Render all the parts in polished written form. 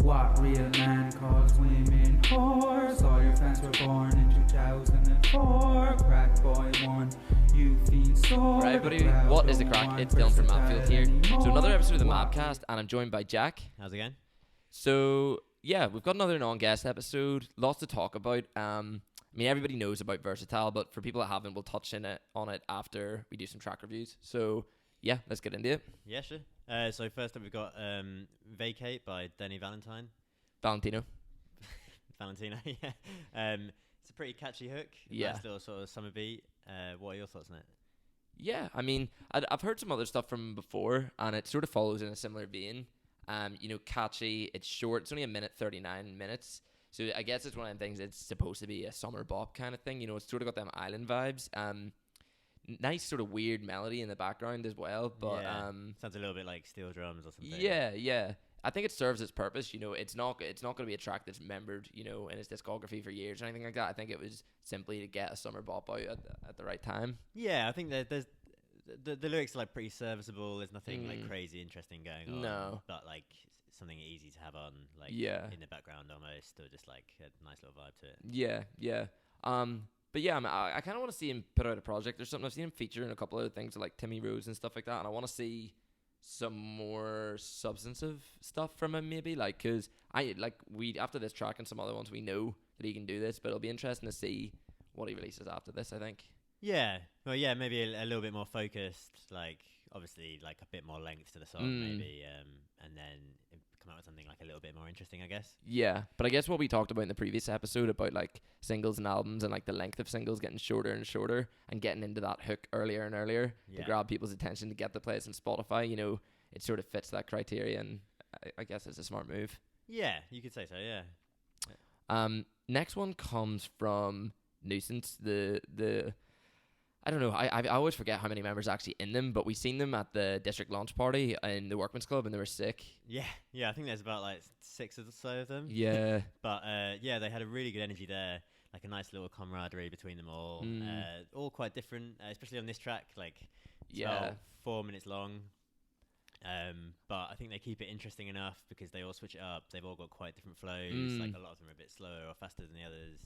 What real man calls women whores? All your fans were born in 2004. Crack boy one, you fiend sore. Right, everybody, what is the crack? It's Dylan from Mabfield here. So another episode of the Mabcast, and I'm joined by Jack. How's it going? So yeah, we've got another non-guest episode. Lots to talk about. I mean, everybody knows about Versatile, but for people that haven't, we'll touch on it after we do some track reviews. So yeah, let's get into it. Yeah, sure. So first up, we've got Vacate by Denny Valentino. Valentino, yeah. It's a pretty catchy hook. Yeah. Nice little sort of summer beat. What are your thoughts on it? Yeah, I mean, I've heard some other stuff from him before, and it sort of follows in a similar vein. Catchy, it's short, it's only 1:39 minutes. So I guess it's one of them things, it's supposed to be a summer bop kind of thing. You know, it's sort of got them island vibes. Nice sort of weird melody in the background as well. But sounds a little bit like steel drums or something. Yeah. I think it serves its purpose. You know, it's not going to be a track that's remembered, you know, in its discography for years or anything like that. I think it was simply to get a summer bop out at the right time. Yeah, I think there's the lyrics are like pretty serviceable. There's nothing like crazy interesting going on. No, but like something easy to have on, like in the background almost, or just like a nice little vibe to it. Yeah. But yeah, I kind of want to see him put out a project or something. I've seen him feature in a couple of things like Timmy Rose and stuff like that, and I want to see some more substantive stuff from him, maybe, like, because after this track and some other ones, we know that he can do this, but it'll be interesting to see what he releases after this, I think. Yeah, well, yeah, maybe a little bit more focused, like, obviously, like, a bit more length to the song, maybe, and then come out with something, like, a little bit more interesting, I guess. Yeah, but I guess what we talked about in the previous episode about, like, singles and albums and, like, the length of singles getting shorter and shorter and getting into that hook earlier and earlier to grab people's attention to get the plays on Spotify, you know, it sort of fits that criteria, and I guess it's a smart move. Yeah, you could say so, yeah. Next one comes from Nuisance, the I don't know. I always forget how many members are actually in them, but we seen them at the district launch party in the Workman's Club, and they were sick. Yeah. I think there's about like 6 or so of them. Yeah. But they had a really good energy there, like a nice little camaraderie between them all. All quite different, especially on this track. Like, it's about 4 minutes long. But I think they keep it interesting enough because they all switch it up. They've all got quite different flows. Like a lot of them are a bit slower or faster than the others.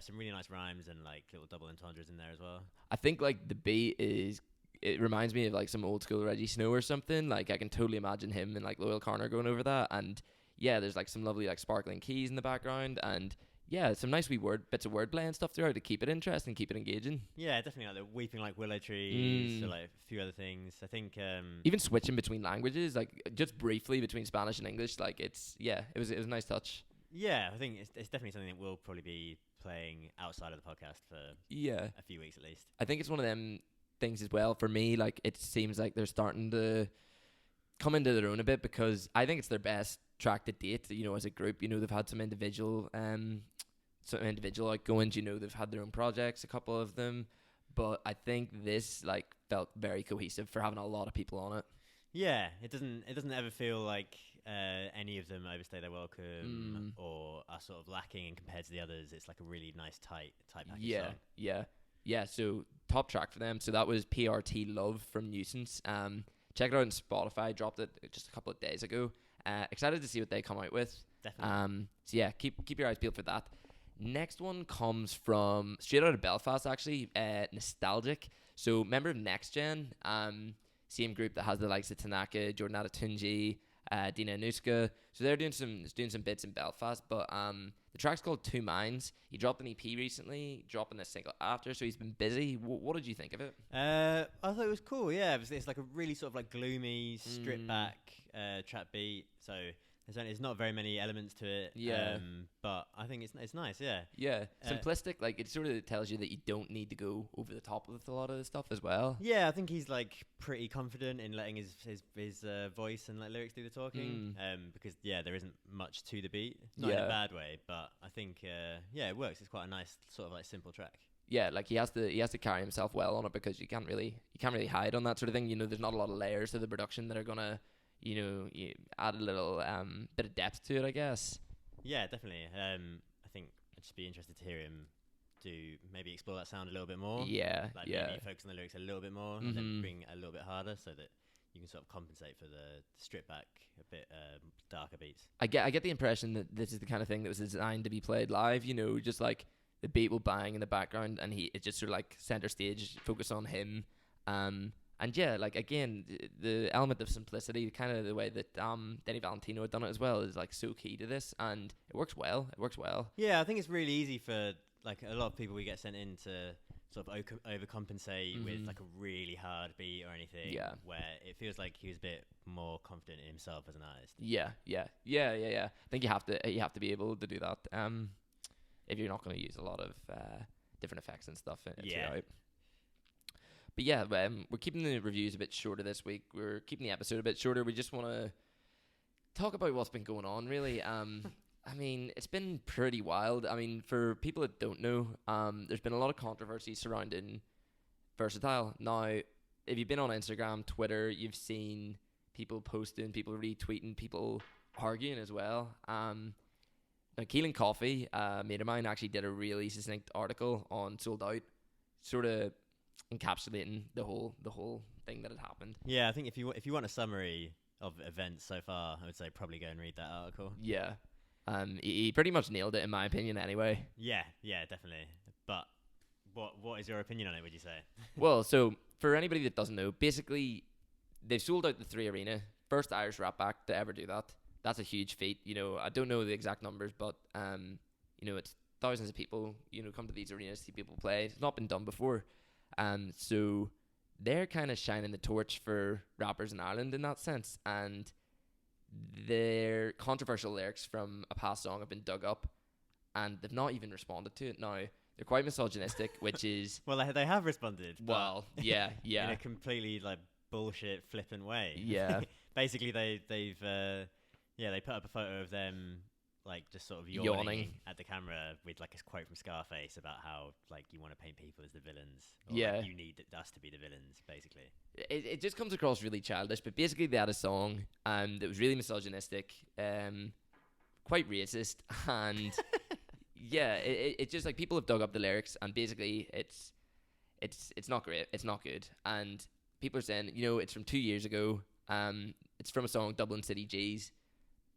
Some really nice rhymes and like little double entendres in there as well. I think like the beat it reminds me of like some old school Reggie Snow or something. Like I can totally imagine him and like Loyal Corner going over that. And yeah, there's like some lovely like sparkling keys in the background, and yeah, some nice wee bits of wordplay and stuff throughout to keep it interesting, keep it engaging. Yeah, definitely like the weeping like willow trees, or like a few other things. I think even switching between languages, like just briefly between Spanish and English, like it was a nice touch. Yeah, I think it's definitely something that we'll probably be playing outside of the podcast for a few weeks at least. I think it's one of them things as well for me, like it seems like they're starting to come into their own a bit, because I think it's their best track to date, you know, as a group. You know, they've had some individual outgoings, you know, they've had their own projects, a couple of them, but I think this like felt very cohesive for having a lot of people on it. Yeah, it doesn't ever feel like any of them overstay their welcome or are sort of lacking, and compared to the others, it's like a really nice tight package song. Yeah. So top track for them. So that was PRT Love from Nuisance. Check it out on Spotify. Dropped it just a couple of days ago. Excited to see what they come out with. Definitely. So yeah, keep your eyes peeled for that. Next one comes from straight out of Belfast, actually. Nostalgic. So member of Next Gen. Same group that has the likes of Tanaka, Jordan Adetunji, Dina Anuska. So they're doing some bits in Belfast, but the track's called Two Minds. He dropped an EP recently, dropping a single after, so he's been busy. What did you think of it? I thought it was cool. Yeah, it's like a really sort of like gloomy, stripped back trap beat. So there's not very many elements to it. Yeah. But I think it's nice. Yeah. Yeah. Simplistic. Like it sort of tells you that you don't need to go over the top with a lot of the stuff as well. Yeah, I think he's like pretty confident in letting his voice and like lyrics do the talking. Because there isn't much to the beat. Not in a bad way, but I think it works. It's quite a nice sort of like simple track. Yeah, like he has to carry himself well on it, because you can't really hide on that sort of thing. You know, there's not a lot of layers to the production that are gonna, you know, you add a little bit of depth to it, I guess. Yeah, definitely. I think I'd just be interested to hear him maybe explore that sound a little bit more. Yeah, like maybe focus on the lyrics a little bit more, and then bring it a little bit harder, so that you can sort of compensate for the stripped back a bit darker beats. I get the impression that this is the kind of thing that was designed to be played live. You know, just like the beat will bang in the background, and it's just sort of like center stage, focus on him. And yeah, like again, the element of simplicity, kind of the way that Valentino had done it as well, is like so key to this, and it works well. It works well. Yeah, I think it's really easy for like a lot of people we get sent in to sort of overcompensate with like a really hard beat or anything. Yeah. Where it feels like he was a bit more confident in himself as an artist. Yeah. I think you have to be able to do that. If you're not going to use a lot of different effects and stuff throughout. But yeah, we're keeping the reviews a bit shorter this week. We're keeping the episode a bit shorter. We just want to talk about what's been going on, really. I mean, it's been pretty wild. I mean, for people that don't know, there's been a lot of controversy surrounding Versatile. Now, if you've been on Instagram, Twitter, you've seen people posting, people retweeting, people arguing as well. Now, Keelan Coffey, a mate of mine, actually did a really succinct article on Sold Out, sort of encapsulating the whole thing that had happened. Yeah, I think if you want a summary of events so far, I would say probably go and read that article. Yeah. He pretty much nailed it, in my opinion, anyway. Yeah, definitely. But what is your opinion on it, would you say? Well, so for anybody that doesn't know, basically they've sold out the 3 Arena, first Irish rap act to ever do that. That's a huge feat. You know, I don't know the exact numbers, but you know, it's thousands of people, you know, come to these arenas to see people play. It's not been done before. So they're kind of shining the torch for rappers in Ireland in that sense, and their controversial lyrics from a past song have been dug up, and they've not even responded to it. Now, they're quite misogynistic, which is... Well, they have responded. Well, yeah. In a completely, like, bullshit, flippant way. Yeah. Basically, they put up a photo of them, like, just sort of yawning at the camera with, like, a quote from Scarface about how, like, you want to paint people as the villains. Or, like, you need us to be the villains, basically. It just comes across really childish, but basically they had a song that was really misogynistic, quite racist, and yeah, it just like people have dug up the lyrics, and basically it's not great, it's not good, and people are saying, you know, it's from 2 years ago, it's from a song Dublin City G's,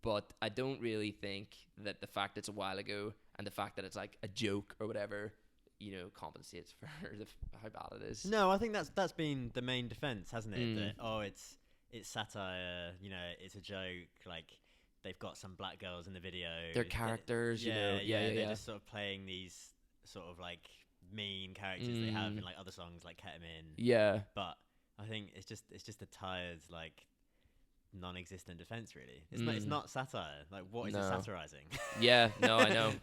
but I don't really think that the fact it's a while ago and the fact that it's like a joke or whatever, you know, compensates for how bad it is. No, I think that's been the main defense, hasn't it? That it's satire, you know, it's a joke. Like they've got some black girls in the video. They're characters, you know. They're just sort of playing these sort of like mean characters they have in like other songs like Ketamine. Yeah. But I think it's just a tired like non-existent defense, really. It's not satire. Like what is it satirizing? Yeah, no, I know.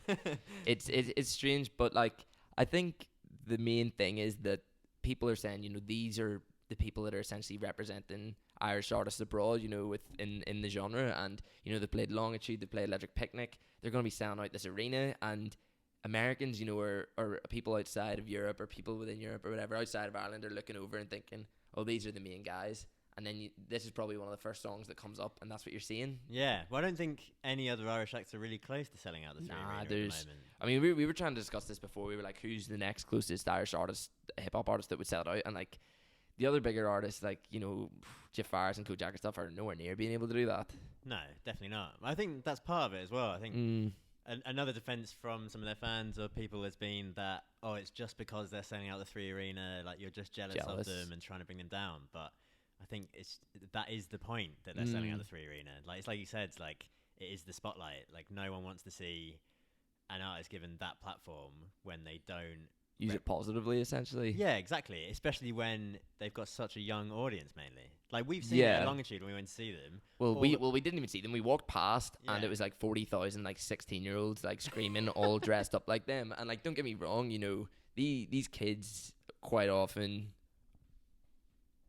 It's strange, but like I think the main thing is that people are saying, you know, these are the people that are essentially representing Irish artists abroad, you know, in the genre, and you know they played Longitude, they played Electric Picnic. They're going to be selling out this arena, and Americans, you know, or people outside of Europe or people within Europe or whatever outside of Ireland are looking over and thinking, oh, these are the main guys. And then this is probably one of the first songs that comes up, and that's what you're seeing. Yeah, well, I don't think any other Irish acts are really close to selling out the 3 Arena at the moment. I mean, we were trying to discuss this before. We were like, who's the next closest Irish artist, hip hop artist that would sell it out? And like, the other bigger artists, like, you know, Jeff Fires and Kojak and stuff, are nowhere near being able to do that. No, definitely not. I think that's part of it as well. I think another defense from some of their fans or people has been that, oh, it's just because they're selling out the 3 Arena, like you're just jealous of them and trying to bring them down. But I think that is the point that they're selling out the 3 Arena. Like it's like you said, it's like it is the spotlight. Like no one wants to see an artist given that platform when they don't use it positively, essentially. Yeah, exactly. Especially when they've got such a young audience, mainly. Like we've seen it at Longitude when we went to see them. Well, we didn't even see them. We walked past and it was like 40,000 like 16-year-olds like screaming, all dressed up like them. And like, don't get me wrong, you know, these kids quite often.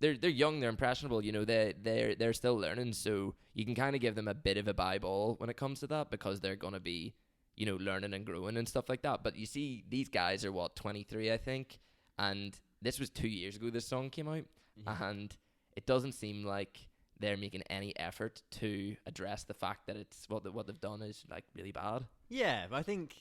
They're young, they're impressionable, you know, they're still learning, so you can kind of give them a bit of a ball when it comes to that because they're going to be, you know, learning and growing and stuff like that. But you see, these guys are, 23, I think, and this was 2 years ago this song came out, and it doesn't seem like they're making any effort to address the fact that it's what they've done is, like, really bad. Yeah, but I think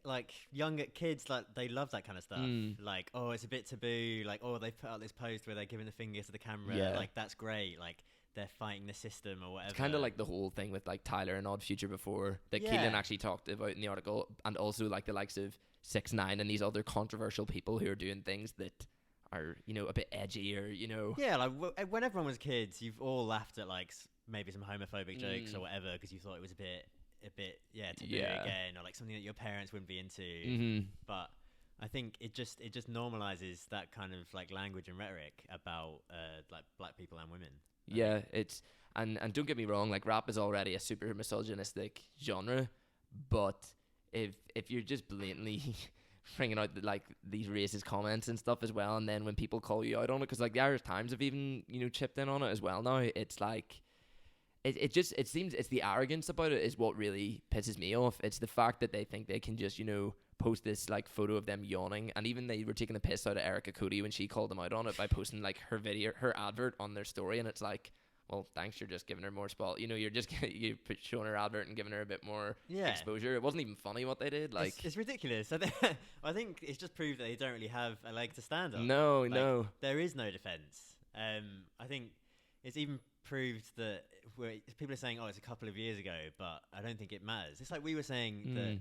like younger kids, like they love that kind of stuff. Like, oh, it's a bit taboo. Like, oh, they put out this post where they're giving the finger to the camera. Yeah. Like, that's great. Like, they're fighting the system or whatever. It's kind of like the whole thing with like Tyler and Odd Future before that Keelan actually talked about in the article, and also like the likes of 6ix9ine and these other controversial people who are doing things that are, you know, a bit edgy, or, you know. Yeah, like when everyone was kids, you've all laughed at like maybe some homophobic jokes or whatever because you thought it was a bit taboo again, or like something that your parents wouldn't be into. But I think it just normalizes that kind of like language and rhetoric about like black people and women. Yeah, it's and don't get me wrong, like rap is already a super misogynistic genre, but if you're just blatantly bringing out like these racist comments and stuff as well, and then when people call you out on it, because like the Irish Times have even, you know, chipped in on it as well now, it's like it seems it's the arrogance about it is what really pisses me off. It's the fact that they think they can just, you know, post this like photo of them yawning, and even they were taking the piss out of Erica Cody when she called them out on it by posting like her advert on their story, and it's like, well, thanks, you're just giving her more spot. You know, you're just showing her advert and giving her a bit more exposure. It wasn't even funny what they did. Like, it's ridiculous. I think it's just proved that they don't really have a leg to stand on. No. There is no defense. I think it's even proved that people are saying, oh, it's a couple of years ago, but I don't think it matters. It's like we were saying that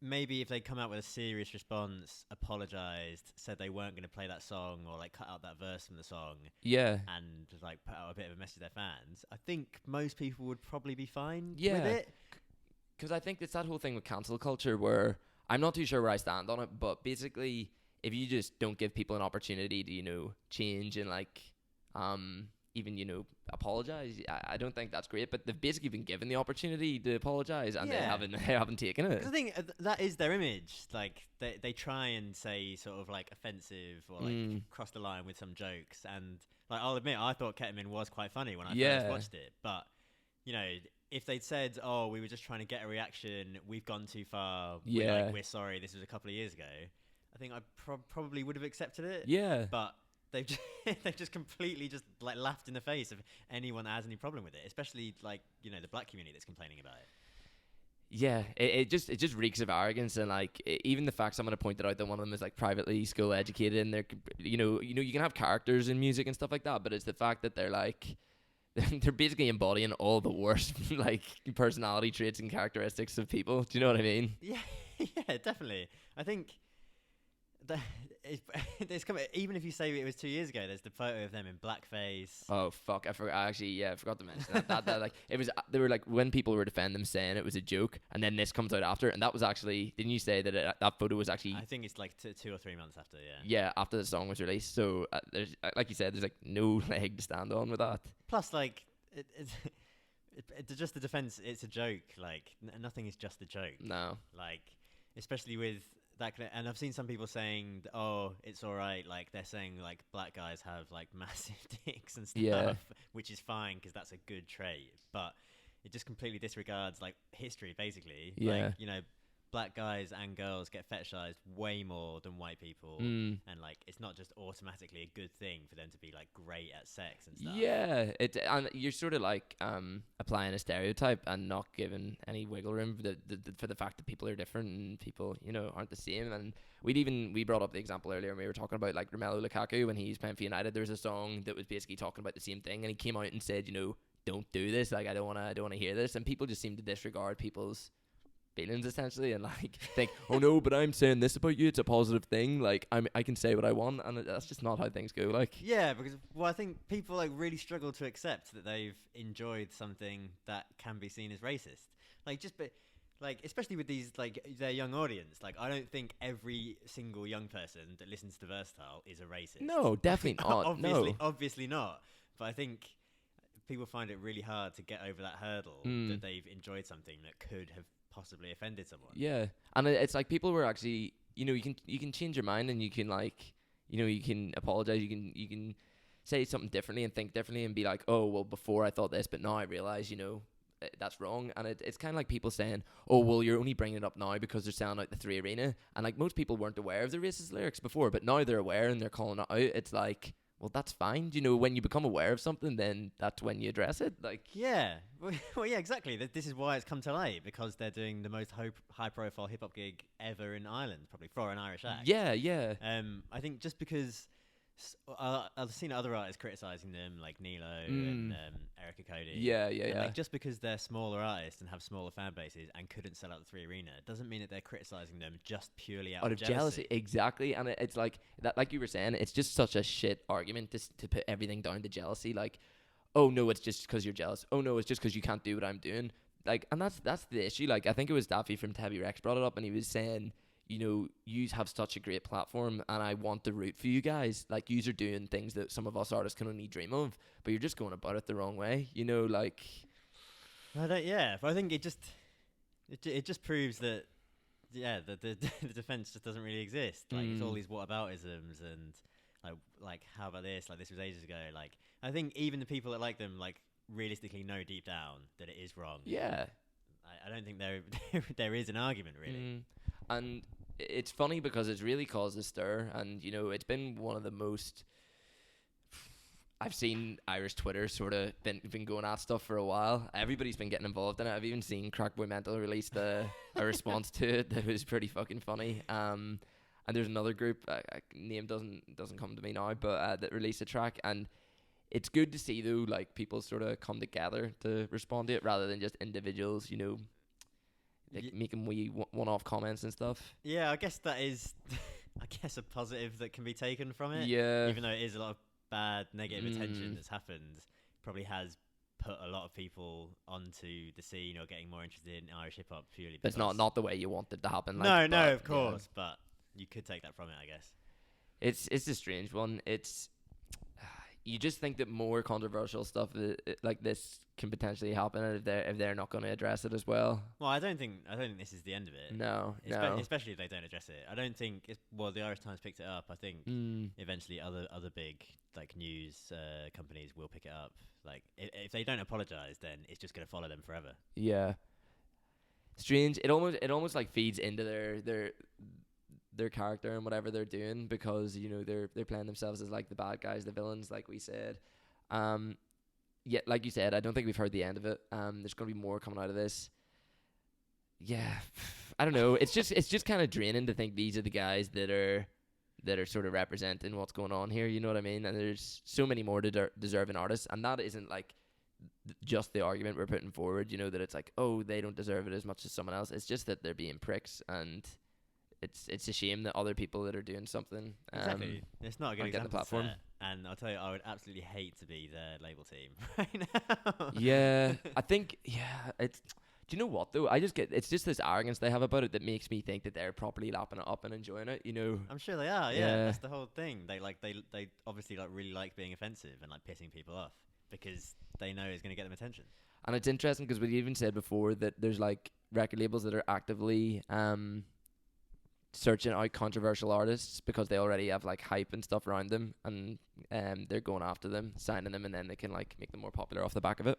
maybe if they'd come out with a serious response, apologized, said they weren't going to play that song, or like cut out that verse from the song, and like put out a bit of a message to their fans, I think most people would probably be fine with it. Because I think it's that whole thing with cancel culture where I'm not too sure where I stand on it, but basically if you just don't give people an opportunity to, you know, change and like even, you know, apologize, I don't think that's great. But they've basically been given the opportunity to apologize, and they haven't taken it. 'Cause I think that is their image. Like they try and say sort of like offensive or like cross the line with some jokes, and like I'll admit I thought Ketamine was quite funny when I first watched it. But you know, if they'd said, "Oh, we were just trying to get a reaction. We've gone too far. We're sorry. This was a couple of years ago," I think I probably would have accepted it. Yeah, but they've just completely just like laughed in the face of anyone that has any problem with it, especially like, you know, the black community that's complaining about it. Yeah, it just reeks of arrogance, and like even the fact someone had pointed out that one of them is like privately school educated, and they're you know you can have characters in music and stuff like that, but it's the fact that they're like they're basically embodying all the worst like personality traits and characteristics of people. Do you know what I mean? Yeah, definitely. I think there's even if you say it was 2 years ago, there's the photo of them in blackface. Oh fuck, I forgot to mention that like it was, they were like, when people were defending them saying it was a joke, and then this comes out after, and that was actually, didn't you say that that photo was actually, I think it's like 2 or 3 months after. After the song was released. So there's like you said, there's like no leg to stand on with that. Plus like it's just the defense, it's a joke. Like nothing is just a joke. No, like especially with that kind of, and I've seen some people saying, "Oh, it's all right." Like they're saying, like black guys have like massive dicks and stuff, which is fine because that's a good trait. But it just completely disregards like history, basically. Like, you know, black guys and girls get fetishized way more than white people, and like it's not just automatically a good thing for them to be like great at sex and stuff. Yeah, and you're sort of like applying a stereotype and not giving any wiggle room for the fact that people are different and people, you know, aren't the same. And we brought up the example earlier when we were talking about like Romelu Lukaku when he's playing for United. There's a song that was basically talking about the same thing, and he came out and said, you know, don't do this. Like I don't want to hear this, and people just seem to disregard people's feelings essentially, and like think, oh no, but I'm saying this about you, it's a positive thing, like I can say what I want, and that's just not how things go. Like, yeah, because I think people like really struggle to accept that they've enjoyed something that can be seen as racist, like just like especially with these like their young audience. Like I don't think every single young person that listens to Versatile is a racist. No, definitely not. Obviously not. But I think people find it really hard to get over that hurdle that they've enjoyed something that could have possibly offended someone. Yeah, and it's like people were actually, you know, you can change your mind, and you can like, you know, you can apologize, you can say something differently and think differently and be like, oh well, before I thought this, but now I realize, you know, that's wrong. And it's kind of like people saying, oh well, you're only bringing it up now because they're selling out the 3 Arena, and like most people weren't aware of the racist lyrics before, but now they're aware and they're calling it out. It's like, well, that's fine. You know, when you become aware of something, then that's when you address it. Like, yeah, well, yeah, exactly. This is why it's come to light, because they're doing the most high-profile hip-hop gig ever in Ireland, probably for an Irish act. yeah. I think just because I've seen other artists criticizing them, like Nilo and Erica Cody. Yeah. Like, just because they're smaller artists and have smaller fan bases and couldn't sell out the 3 Arena doesn't mean that they're criticizing them just purely out of jealousy. Exactly. And it's like that, like you were saying, it's just such a shit argument to put everything down to jealousy. Like, oh no, it's just because you're jealous. Oh no, it's just because you can't do what I'm doing. Like, and that's the issue. Like, I think it was Daffy from Tabby Rex brought it up, and he was saying, you know, you have such a great platform, and I want to root for you guys. Like, yous are doing things that some of us artists can only dream of, but you're just going about it the wrong way. You know, like. But I think it just proves that, the defense just doesn't really exist. Like, it's all these whataboutisms and like how about this? Like, this was ages ago. Like, I think even the people that like them, like, realistically know deep down that it is wrong. Yeah. I don't think there is an argument really. And it's funny because it's really caused a stir, and you know, it's been one of the most. I've seen Irish Twitter sort of been going at stuff for a while. Everybody's been getting involved in it. I've even seen Crackboy Mental released a response to it that was pretty fucking funny. And there's another group, name doesn't come to me now, but that released a track, and it's good to see though, like, people sort of come together to respond to it rather than just individuals, you know, like making wee one-off comments and stuff. Yeah, I guess that is, a positive that can be taken from it. Yeah. Even though it is a lot of bad negative attention that's happened, probably has put a lot of people onto the scene or getting more interested in Irish hip hop purely because... It's not the way you want it to happen. Like, no, of course, but you could take that from it, I guess. It's a strange one. It's you just think that more controversial stuff like this can potentially happen if they're not going to address it as well. Well, I don't think this is the end of it. No. Especially if they don't address it. I don't think the Irish Times picked it up. I think eventually other big like news companies will pick it up. Like, if they don't apologize, then it's just going to follow them forever. Yeah. Strange. It almost like feeds into their character and whatever they're doing, because you know they're playing themselves as like the bad guys, the villains, like we said. Yeah, like you said, I don't think we've heard the end of it. There's gonna be more coming out of this. Yeah, I don't know. It's just kind of draining to think these are the guys that are sort of representing what's going on here. You know what I mean? And there's so many more deserving artists, and that isn't like just the argument we're putting forward. You know, that it's like, oh, they don't deserve it as much as someone else. It's just that they're being pricks, and it's a shame that other people that are doing something exactly. It's not a good example the platform. And I'll tell you, I would absolutely hate to be their label team right now. Yeah, I think it's. Do you know what though? It's just this arrogance they have about it that makes me think that they're properly lapping it up and enjoying it. You know, I'm sure they are. Yeah, that's the whole thing. They obviously like really like being offensive and like pissing people off because they know it's going to get them attention. And it's interesting because we even said before that there's like record labels that are actively searching out controversial artists because they already have like hype and stuff around them, and they're going after them, signing them, and then they can like make them more popular off the back of it.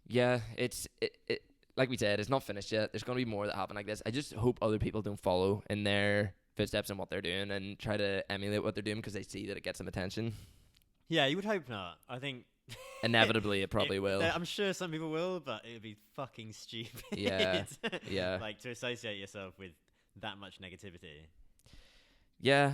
Yeah, it's like we said, it's not finished yet. There's going to be more that happen like this. I just hope other people don't follow in their footsteps and what they're doing and try to emulate what they're doing because they see that it gets them attention. Yeah, you would hope not. I think inevitably it probably will. I'm sure some people will, but it would be fucking stupid. Yeah. Like, to associate yourself with that much negativity. Yeah,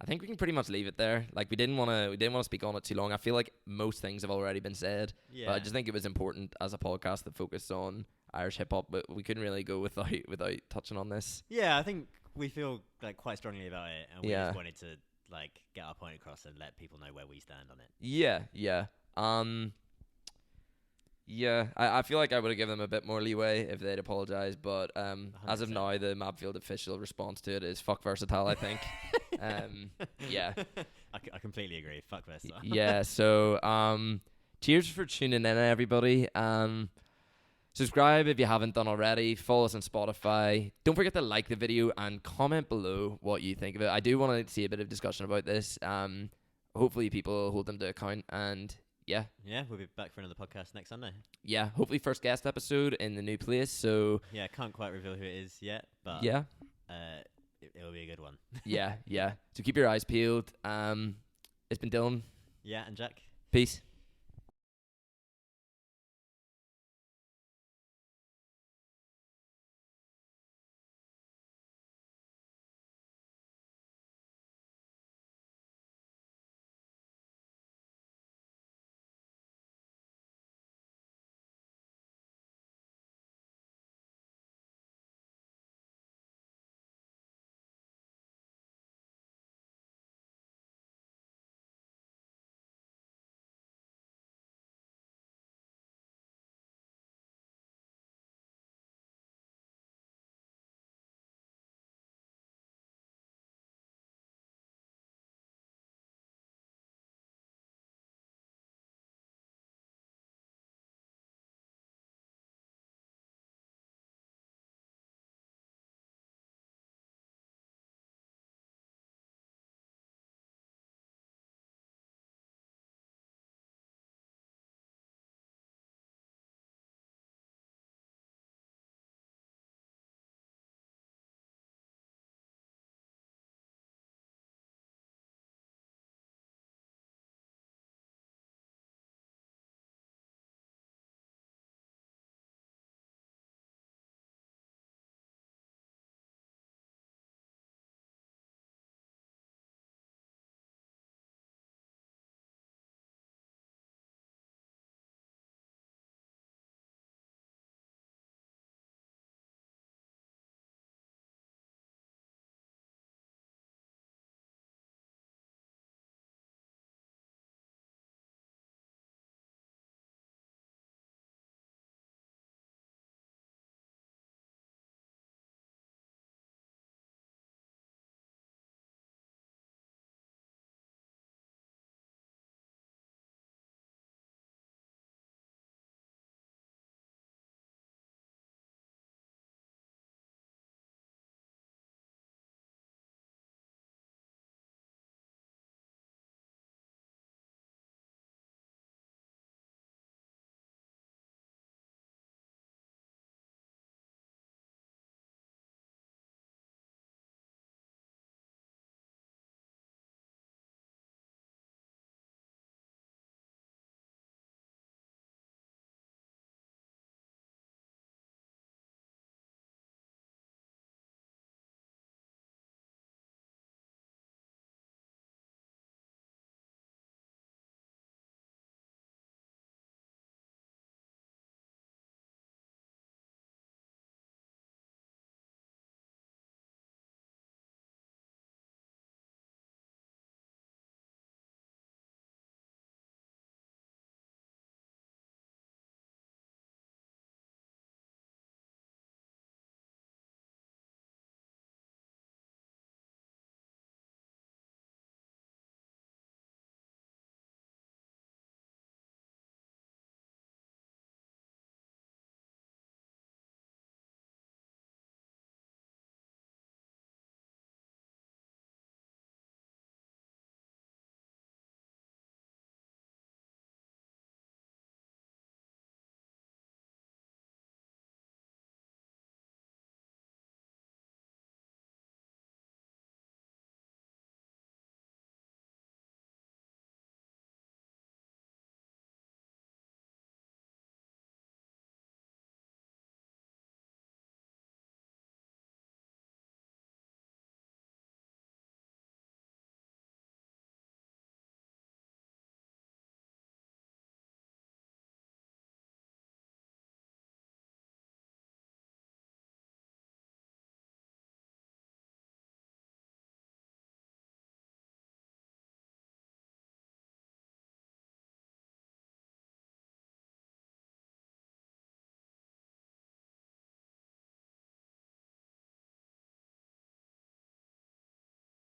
I think we can pretty much leave it there. Like, we didn't want to speak on it too long. I feel like most things have already been said. Yeah. But I just think it was important as a podcast that focused on Irish hip hop, but we couldn't really go without touching on this. Yeah, I think we feel like quite strongly about it, and we just wanted to like get our point across and let people know where we stand on it. Yeah. Yeah, I feel like I would have given them a bit more leeway if they'd apologise, but as of now, the Mabfield official response to it is fuck Versatile, I think. Yeah. I completely agree. Fuck Versatile. Yeah, so cheers for tuning in, everybody. Subscribe if you haven't done already. Follow us on Spotify. Don't forget to like the video and comment below what you think of it. I do want to see a bit of discussion about this. Hopefully people hold them to account, and yeah, we'll be back for another podcast next Sunday. Yeah, hopefully first guest episode in the new place. So yeah, can't quite reveal who it is yet, but yeah, it'll be a good one. Yeah. So keep your eyes peeled. It's been Dylan. Yeah, and Jack. Peace.